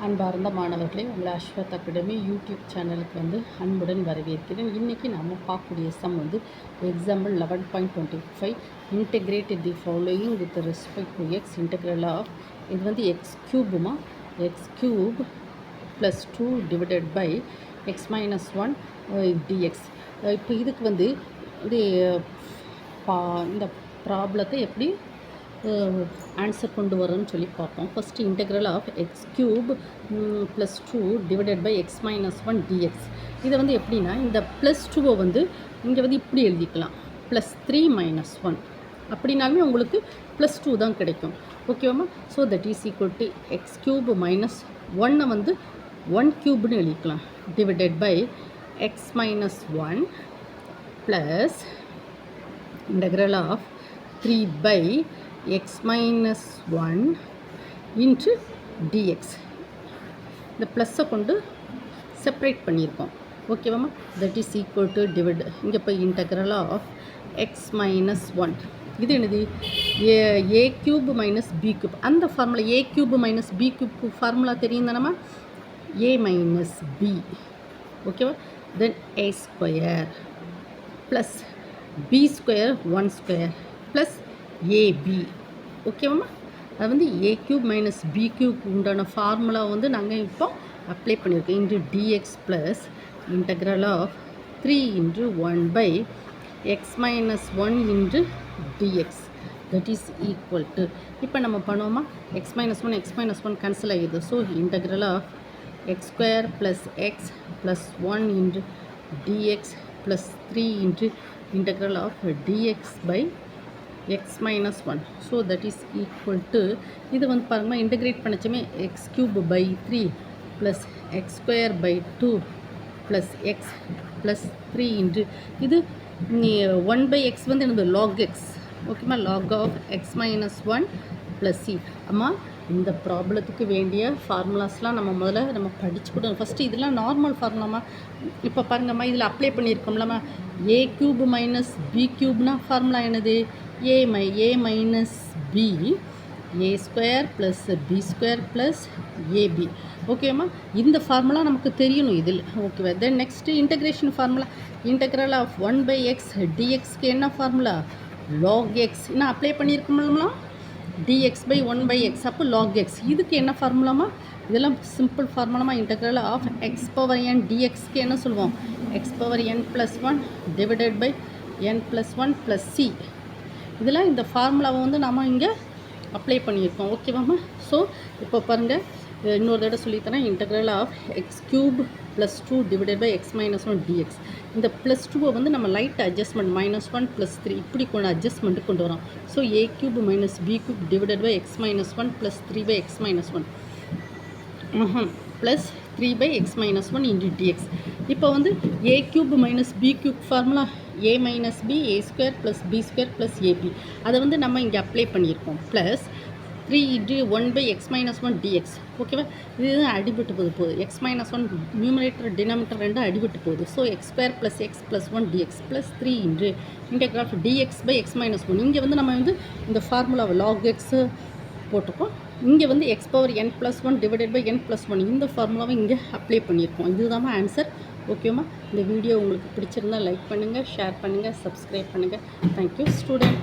அன்பார்ந்த மாணவர்களே, உங்களை அஸ்வத் அகாடமி யூடியூப் சேனலுக்கு அன்புடன் வரவேற்கிறேன். இன்றைக்கி நம்ம பார்க்கக்கூடிய some example 11.25 integrate the following with respect to x integral of இது எக்ஸ் க்யூபுமா x cube plus 2 divided by x minus 1 dx. இப்போ இதுக்கு இது இந்த ப்ராப்ளத்தை எப்படி ஆன்சர் கொண்டு வரோன்னு சொல்லி பார்ப்போம். First integral of x cube plus 2 divided by x minus 1 dx. இதை எப்படின்னா இந்த ப்ளஸ் 2வை இங்கே இப்படி எழுதிக்கலாம், ப்ளஸ் 3 மைனஸ் 1 அப்படின்னாலுமே உங்களுக்கு ப்ளஸ் 2 தான் கிடைக்கும். ஓகேவாம்மா? So that is equal to x cube minus 1 1 க்யூப்னு எழுதிக்கலாம், divided by x minus 1 plus integral of 3 by x minus 1 into dx. இந்த ப்ளஸ்ஸை கொண்டு செப்பரேட் பண்ணியிருக்கோம். ஓகேவாம்மா? That is equal to divide இங்கே போய் இன்டெக்ரல் ஆஃப் எக்ஸ் மைனஸ் 1 இது என்னது a cube minus b cube. அந்த formula a cube minus b cube formula தெரியும் தானம்மா, ஏ மைனஸ் பி. ஓகேவா? Then a square plus b square 1 square plus a b. ஓகேவாம்மா? அது a cube minus b cube உண்டான formula நாங்கள் இப்போ அப்ளை பண்ணியிருக்கோம். Into dx plus integral of 3 into 1 by x minus 1 into dx that is equal to இப்போ நம்ம பண்ணுவோமா, x minus 1 cancel ஆகிடுது. So integral of x square plus x plus 1 into dx plus 3 into integral of dx by x minus 1. So that is equal to இது பாருங்கம்மா, integrate பண்ணிச்சோமே x cube by 3 plus x square by 2 plus x plus 3 into இது 1 by x என்னது log x. ஓகேம்மா? Log of x minus 1 plus c. அம்மா இந்த ப்ராப்ளத்துக்கு வேண்டிய ஃபார்முலாஸ்லாம் நம்ம படிச்சுக்கிட்டோம். ஃபஸ்ட்டு இதெல்லாம் நார்மல் ஃபார்முலாமா. இப்போ பாருங்கம்மா, இதில் அப்ளை பண்ணியிருக்கோம்லம்மா, ஏ க்யூப் மைனஸ் பி க்யூப்னா ஃபார்முலா என்னது a minus b a square plus b square plus a b. ஓகேம்மா? இந்த ஃபார்முலா நமக்கு தெரியணும் இதில். ஓகேவா? Then next integration formula, integral of 1 by x டிஎக்ஸ்க்கு என்ன ஃபார்முலா, லாக் எக்ஸ். இன்னும் அப்ளை பண்ணியிருக்கோம்லாம் dx by 1 by x, அப்போ log x. இதுக்கு என்ன ஃபார்முலாமா, இதெல்லாம் சிம்பிள் ஃபார்முலாமா. Integral of x power n டிஎக்ஸ்க்கு என்ன சொல்லுவோம், x power n plus 1 divided by n plus 1 plus c. இதெல்லாம் இந்த ஃபார்முலாவை நம்ம இங்கே அப்ளை பண்ணியிருக்கோம். ஓகேவாம்மா? ஸோ இப்போ பாருங்கள், இன்னொரு தடவை சொல்லித்தரேன். Integral of x cube plus 2 divided by x minus 1 dx. இந்த ப்ளஸ் 2வை நம்ம லைட் அட்ஜஸ்ட்மெண்ட் மைனஸ் 1 ப்ளஸ் 3 இப்படி அட்ஜஸ்ட்மெண்ட்டு கொண்டு வரோம். So a cube minus b cube divided by x minus 1 plus 3 by x minus 1 plus 3 by x minus 1 into dx. இப்போ a cube minus b cube formula a minus b a square plus b square plus a b. அதை நம்ம இங்கே apply பண்ணியிருக்கோம். Plus 3 into 1 by x minus 1 dx. ஓகேவா? இதுதான் அடிபட்டு போகுது. X minus 1 numerator denominator ரெண்டும் அடிபட்டு போகுது. So x square plus x plus 1 dx plus 3 into integral of dx by x minus 1. இங்கே நம்ம இந்த ஃபார்முலாவை லாக் எக்ஸு போட்டிருக்கோம். இங்கே x power n plus 1 divided by n plus 1 இந்த ஃபார்முலாவை இங்கே அப்ளை பண்ணியிருக்கோம். இதுதான் ஆன்சர். ஓகேம்மா? இந்த வீடியோ உங்களுக்கு பிடிச்சிருந்தால் லைக் பண்ணுங்கள், ஷேர் பண்ணுங்கள், சப்ஸ்கிரைப் பண்ணுங்கள். Thank you student.